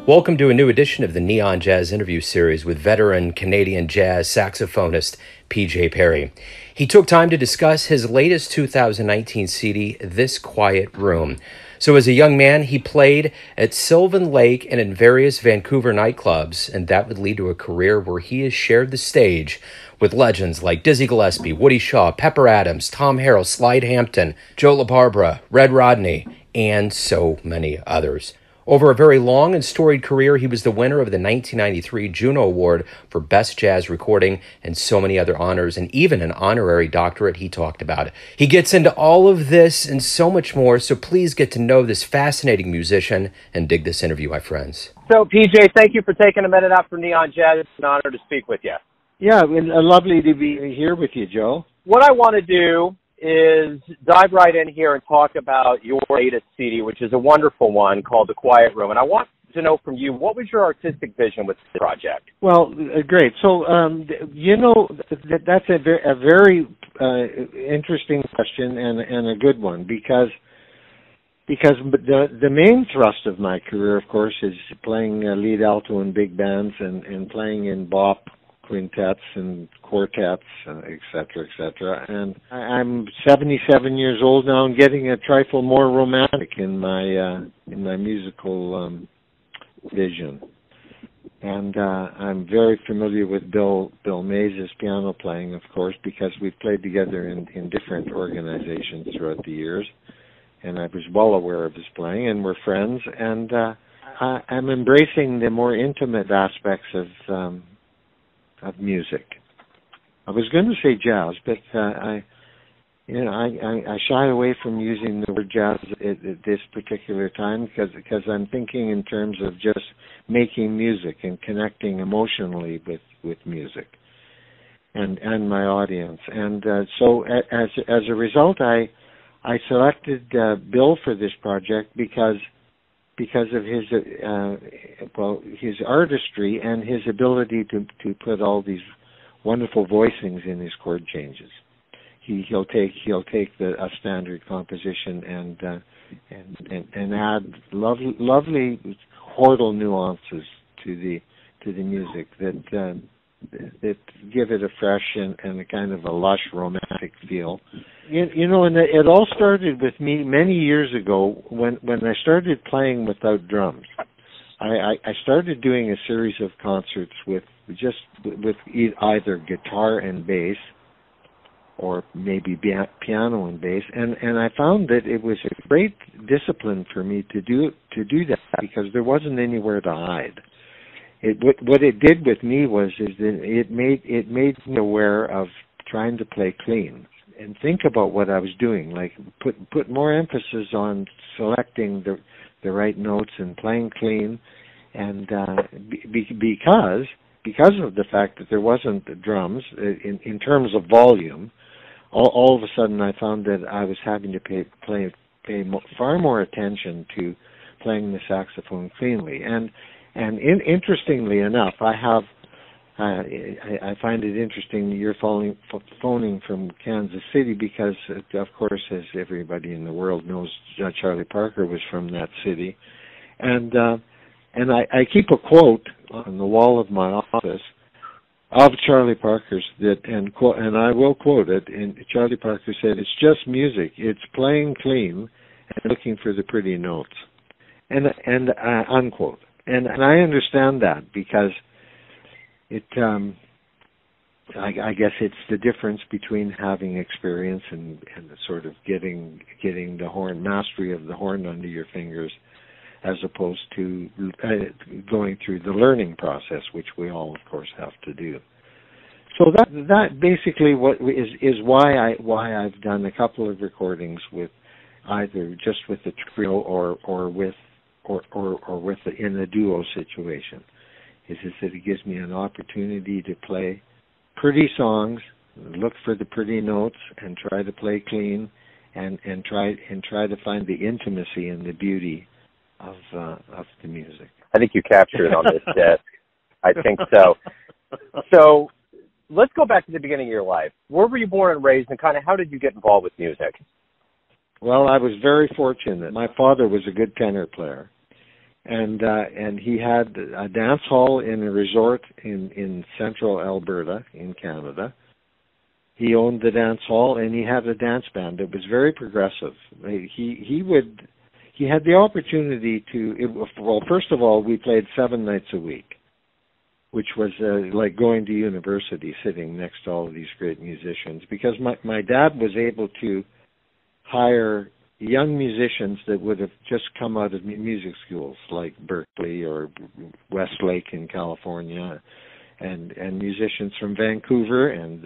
Welcome to a new edition of the Neon Jazz interview series with veteran Canadian jazz saxophonist PJ Perry. He took time to discuss his latest 2019 CD, This Quiet Room. So as a young man, he played at Sylvan Lake and in various Vancouver nightclubs, and that would lead to a career where he has shared the stage with legends like Dizzy Gillespie, Woody Shaw, Pepper Adams, Tom Harrell, Slide Hampton, Joe LaBarbera, Red Rodney, and so many others. Over a very long and storied career, he was the winner of the 1993 JUNO Award for Best Jazz Recording and so many other honors, and even an honorary doctorate. He talked about it. He gets into all of this and so much more, so please get to know this fascinating musician and dig this interview, my friends. So, PJ, thank you for taking a minute out for Neon Jazz. It's an honor to speak with you. Yeah, lovely to be here with you, Joe. What I want to do is dive right in here and talk about your latest CD, which is a wonderful one called The Quiet Room. And I want to know from you, what was your artistic vision with this project? Well, great. So, that's a very interesting question and a good one because the main thrust of my career, of course, is playing lead alto in big bands and playing in bop quintets and quartets, et cetera, and I'm 77 years old now and getting a trifle more romantic in my musical vision. And I'm very familiar with Bill Mays' piano playing, of course, because we've played together in different organizations throughout the years, and I was well aware of his playing, and we're friends, and I'm embracing the more intimate aspects of music. I was going to say jazz, but I shy away from using the word jazz at this particular time because I'm thinking in terms of just making music and connecting emotionally with music and my audience. And so as a result, I selected Bill for this project because of his artistry and his ability to put all these wonderful voicings in his chord changes. He'll take a standard composition and add lovely chordal nuances to the music that give it a fresh and a kind of a lush romantic feel. And it all started with me many years ago when I started playing without drums. I started doing a series of concerts with either guitar and bass, or maybe piano and bass, and I found that it was a great discipline for me to do that because there wasn't anywhere to hide. What it did with me was that it made me aware of trying to play clean and think about what I was doing, like put more emphasis on selecting the right notes and playing clean, and because of the fact that there wasn't the drums in terms of volume, all of a sudden I found that I was having to pay far more attention to playing the saxophone cleanly. And interestingly enough, I find it interesting you're phoning from Kansas City because, of course, as everybody in the world knows, Charlie Parker was from that city, and I keep a quote on the wall of my office of Charlie Parker's and I will quote it. And Charlie Parker said, "It's just music. It's playing clean and looking for the pretty notes," and unquote. And I understand that because it, I guess it's the difference between having experience and sort of getting the mastery of the horn under your fingers, as opposed to going through the learning process, which we all, of course, have to do. So that basically what is why I've done a couple of recordings with either just with the trio or with in a duo situation. Is that it gives me an opportunity to play pretty songs, look for the pretty notes, and try to play clean, and try to find the intimacy and the beauty of the music. I think you captured it on this disc. I think so. So let's go back to the beginning of your life. Where were you born and raised, and kind of how did you get involved with music? Well, I was very fortunate. My father was a good tenor player, and he had a dance hall in a resort in central Alberta in Canada. He owned the dance hall, and he had a dance band. It was very progressive. He had the opportunity well, first of all, we played 7 nights a week, which was like going to university, sitting next to all of these great musicians, because my dad was able to hire young musicians that would have just come out of music schools like Berkeley or Westlake in California, and musicians from Vancouver and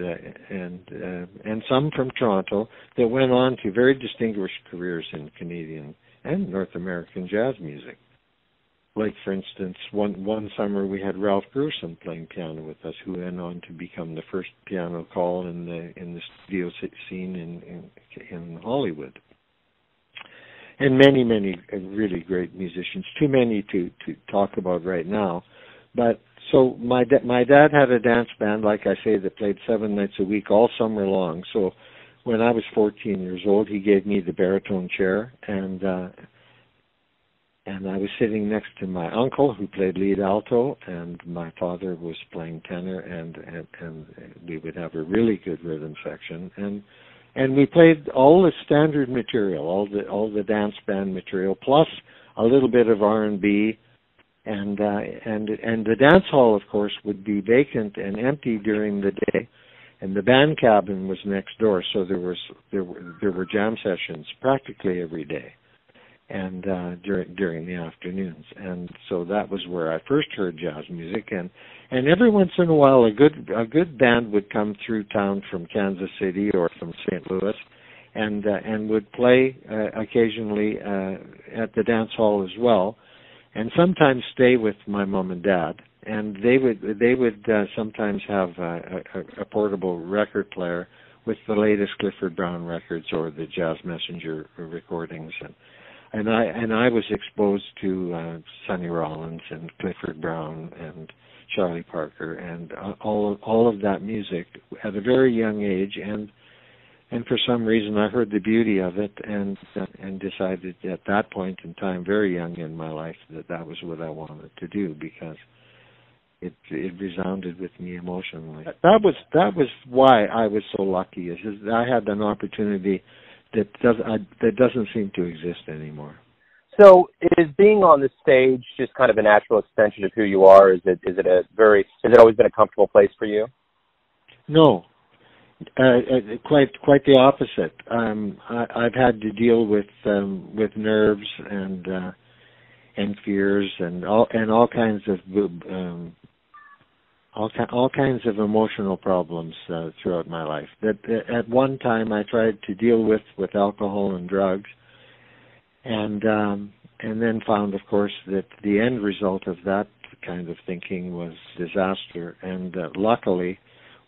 some from Toronto that went on to very distinguished careers in Canadian and North American jazz music. Like, for instance, one summer we had Ralph Grusin playing piano with us, who went on to become the first piano call in the studio scene in Hollywood. And many, many really great musicians. Too many to talk about right now. But so my dad had a dance band, like I say, that played 7 nights a week all summer long. So when I was 14 years old, he gave me the baritone chair, and I was sitting next to my uncle, who played lead alto, and my father was playing tenor, and we would have a really good rhythm section, and we played all the standard material, all the dance band material, plus a little bit of R&B, and the dance hall, of course, would be vacant and empty during the day, and the band cabin was next door, so there were jam sessions practically every day, and during the afternoons, and so that was where I first heard jazz music, and every once in a while a good band would come through town from Kansas City or from St. Louis, and would play occasionally at the dance hall as well, and sometimes stay with my mom and dad, and they would sometimes have a portable record player with the latest Clifford Brown records or the Jazz Messenger recordings, and I was exposed to Sonny Rollins and Clifford Brown and Charlie Parker and all of that music at a very young age, and for some reason I heard the beauty of it and decided at that point in time, very young in my life, that was what I wanted to do, because it resounded with me emotionally. That was why I was so lucky, is I had an opportunity that doesn't seem to exist anymore. So is being on the stage just kind of a natural extension of who you are? Has it always been a comfortable place for you? No. Quite the opposite. I've had to deal with nerves and fears and all kinds of emotional problems throughout my life. That at one time I tried to deal with alcohol and drugs, and then found, of course, that the end result of that kind of thinking was disaster, and luckily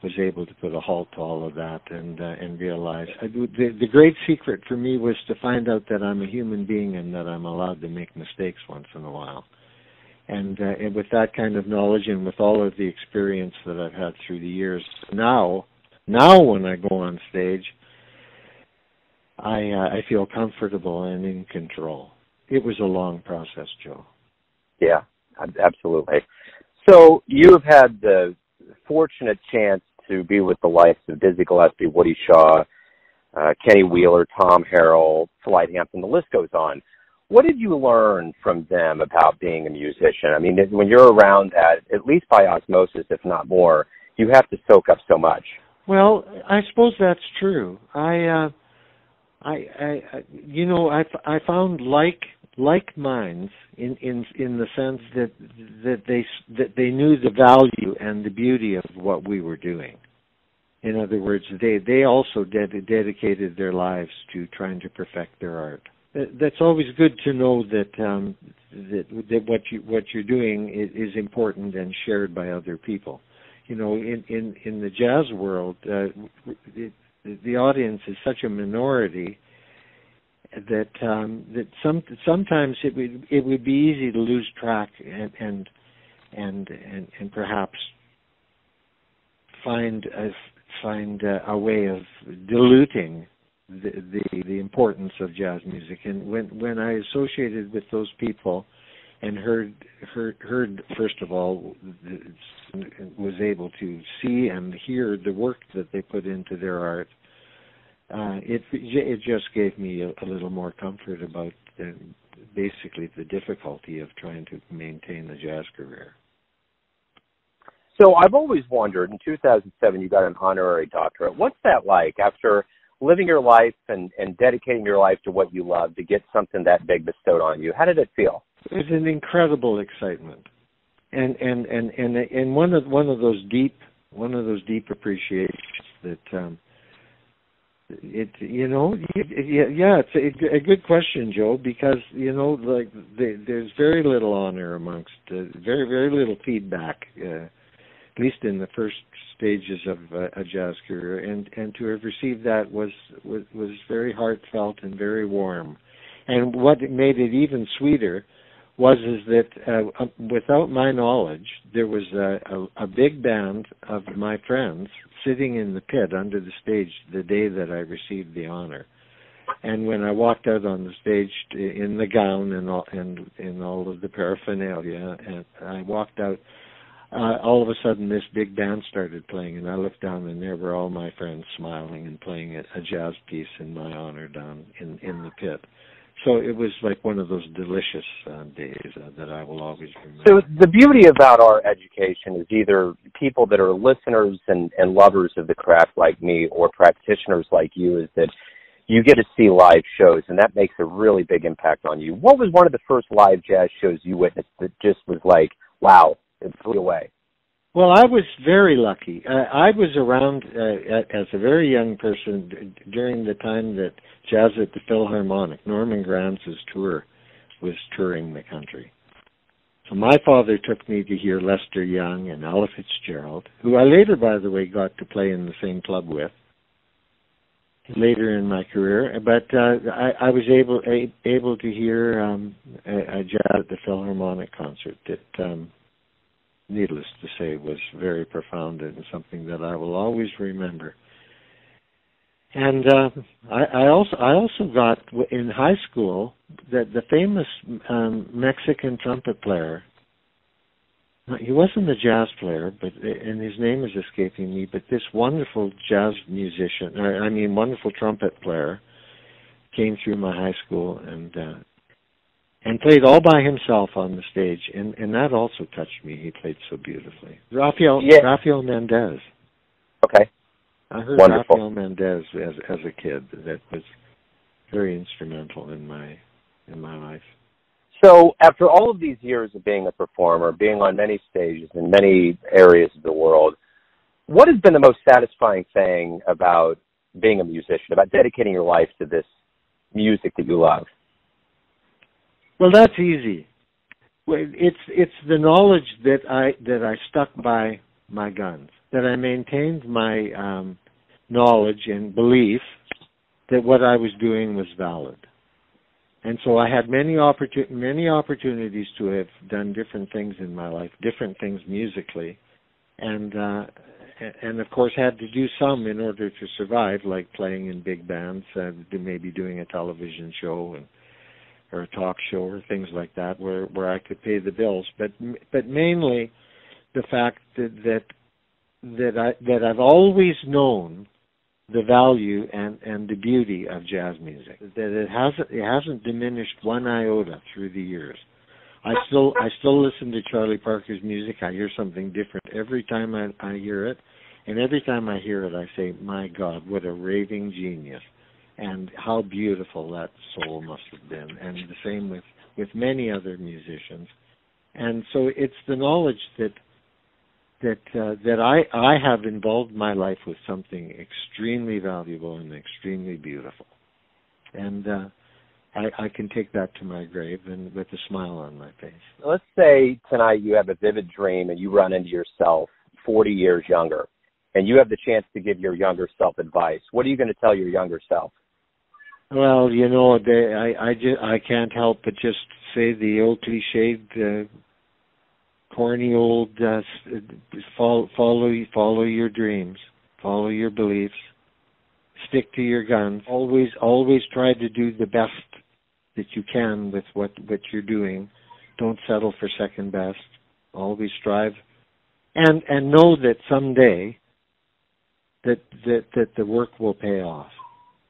was able to put a halt to all of that and realize the great secret for me was to find out that I'm a human being and that I'm allowed to make mistakes once in a while. And with that kind of knowledge and with all of the experience that I've had through the years, now when I go on stage, I feel comfortable and in control. It was a long process, Joe. Yeah, absolutely. So you have had the fortunate chance to be with the likes of Dizzy Gillespie, Woody Shaw, Kenny Wheeler, Tom Harrell, Clyde Hampton, the list goes on. What did you learn from them about being a musician? I mean, when you're around that, at least by osmosis, if not more, you have to soak up so much. Well, I suppose that's true. I found like minds in the sense that they knew the value and the beauty of what we were doing. In other words, they also dedicated their lives to trying to perfect their art. That's always good to know that what you're doing is important and shared by other people. You know, in the jazz world, the audience is such a minority that sometimes it would be easy to lose track and perhaps find a way of diluting the importance of jazz music. And when I associated with those people, and heard first of all, was able to see and hear the work that they put into their art. It just gave me a little more comfort about basically the difficulty of trying to maintain a jazz career. So I've always wondered, in 2007 you got an honorary doctorate. What's that like after living your life and dedicating your life to what you love to get something that big bestowed on you? How did it feel? It was an incredible excitement, and one of those deep appreciations that it's a good question, Joe, because there's very little honor amongst very little feedback, at least in the first stages of a jazz career, and to have received that was very heartfelt and very warm. And what made it even sweeter was that without my knowledge, there was a big band of my friends sitting in the pit under the stage the day that I received the honor. And when I walked out on the stage in the gown and in all of the paraphernalia, and I walked out, all of a sudden this big band started playing, and I looked down and there were all my friends smiling and playing a jazz piece in my honor down in the pit. So it was like one of those delicious days that I will always remember. So the beauty about our education is either people that are listeners and lovers of the craft like me, or practitioners like you, is that you get to see live shows, and that makes a really big impact on you. What was one of the first live jazz shows you witnessed that just was like, wow, it blew away? Well, I was very lucky. I was around as a very young person during the time that Jazz at the Philharmonic, Norman Granz's tour, was touring the country. So my father took me to hear Lester Young and Ella Fitzgerald, who I later, by the way, got to play in the same club with later in my career. But I was able to hear a Jazz at the Philharmonic concert that, needless to say, was very profound and something that I will always remember. And I also got in high school that the famous Mexican trumpet player. He wasn't a jazz player, and his name is escaping me. But this wonderful jazz musician, wonderful trumpet player, came through my high school and played all by himself on the stage, and that also touched me. He played so beautifully. Rafael Mendez. Okay. I heard Wonderful. Rafael Mendez as a kid. That was very instrumental in my life. So after all of these years of being a performer, being on many stages in many areas of the world, what has been the most satisfying thing about being a musician, about dedicating your life to this music that you love? Well, that's easy. It's the knowledge that I stuck by my guns, that I maintained my knowledge and belief that what I was doing was valid. And so I had many opportunities to have done different things in my life, different things musically, and of course had to do some in order to survive, like playing in big bands, maybe doing a television show or a talk show or things like that, where I could pay the bills. But mainly the fact that I've always known the value and the beauty of jazz music, that it hasn't diminished one iota through the years. I still listen to Charlie Parker's music. I hear something different every time I hear it, and every time I hear it, I say, "My God, what a raving genius!" And how beautiful that soul must have been. And the same with many other musicians. And so it's the knowledge that I have involved my life with something extremely valuable and extremely beautiful. And I can take that to my grave and with a smile on my face. Let's say tonight you have a vivid dream and you run into yourself 40 years younger, and you have the chance to give your younger self advice. What are you going to tell your younger self? Well, I can't help but just say the old cliched, corny old, follow your dreams, follow your beliefs, stick to your guns. Always try to do the best that you can with what you're doing, Don't settle for second best. Always strive, and know that someday that the work will pay off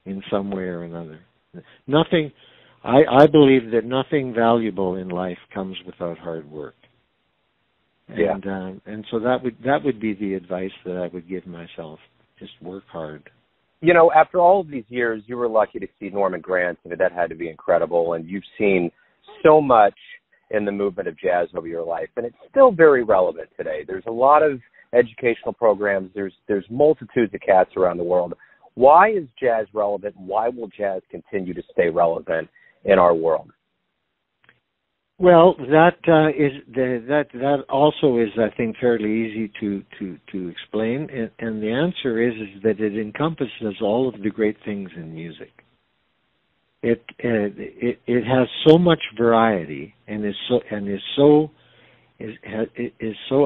in some way or another. Nothing. I believe that nothing valuable in life comes without hard work. And so that would be the advice that I would give myself. Just work hard. You know, after all of these years, you were lucky to see Norman Granz. I mean, that had to be incredible. And you've seen so much in the movement of jazz over your life, and it's still very relevant today. There's a lot of educational programs. There's multitudes of cats around the world. Why is jazz relevant? Why will jazz continue to stay relevant in our world? Well, that also is, I think, fairly easy to explain, and the answer is that it encompasses all of the great things in music. It has so much variety and is so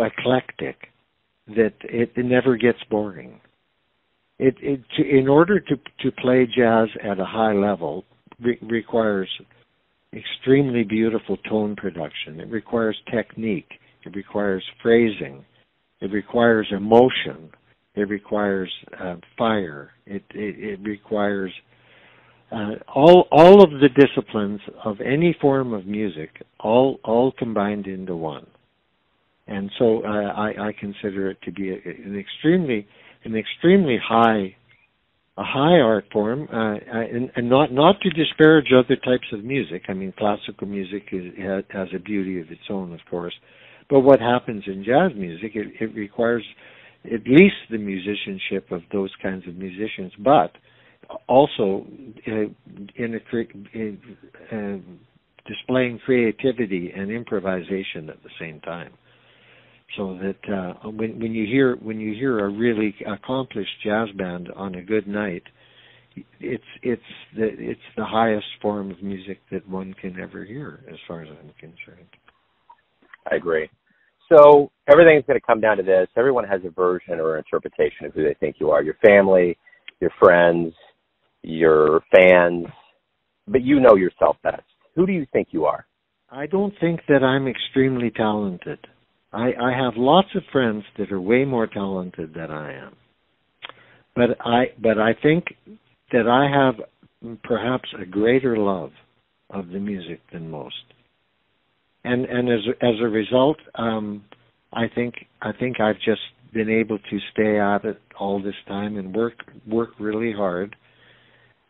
eclectic that it never gets boring. In order to play jazz at a high level requires extremely beautiful tone production. It requires technique. It requires phrasing. It requires emotion. It requires fire. It requires all of the disciplines of any form of music, all combined into one. And so I consider it to be an extremely high art form, and not to disparage other types of music. I mean, classical music has a beauty of its own, of course. But what happens in jazz music, it requires at least the musicianship of those kinds of musicians, but also displaying creativity and improvisation at the same time. So that when you hear a really accomplished jazz band on a good night, it's the highest form of music that one can ever hear, as far as I'm concerned. I agree. So everything's going to come down to this. Everyone has a version or interpretation of who they think you are. Your family, your friends, your fans, but you know yourself best. Who do you think you are? I don't think that I'm extremely talented. I have lots of friends that are way more talented than I am. But I think that I have perhaps a greater love of the music than most. And as a result, I think I've just been able to stay at it all this time and work really hard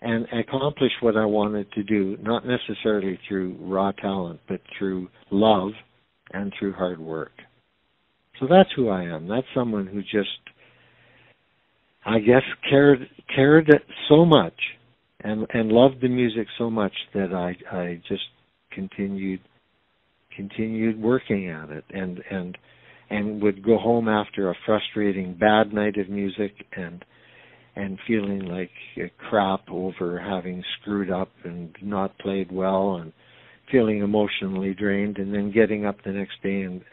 and accomplish what I wanted to do, not necessarily through raw talent, but through love and through hard work. So that's who I am. That's someone who just, I guess, cared so much and loved the music so much that I just continued working at it and would go home after a frustrating bad night of music and feeling like crap over having screwed up and not played well and feeling emotionally drained, and then getting up the next day and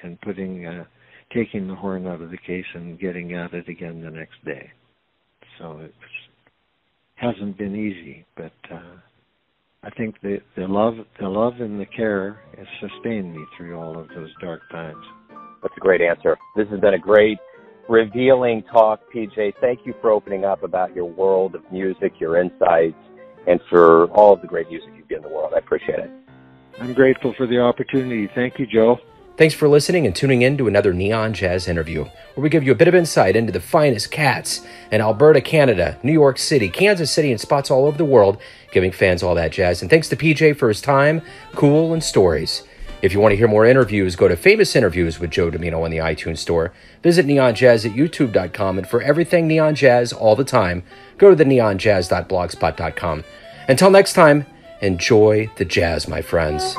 taking the horn out of the case and getting at it again the next day. So it hasn't been easy, but I think the love and the care has sustained me through all of those dark times. That's a great answer. This has been a great, revealing talk, PJ. Thank you for opening up about your world of music, your insights, and for all of the great music you've given the world. I appreciate it. I'm grateful for the opportunity. Thank you, Joe. Thanks for listening and tuning in to another Neon Jazz interview, where we give you a bit of insight into the finest cats in Alberta, Canada, New York City, Kansas City, and spots all over the world, giving fans all that jazz. And thanks to PJ for his time, cool, and stories. If you want to hear more interviews, go to Famous Interviews with Joe Domino on the iTunes Store. Visit neonjazz at youtube.com, and for everything Neon Jazz all the time, go to the neonjazz.blogspot.com. Until next time, enjoy the jazz, my friends.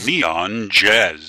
Neon Jazz.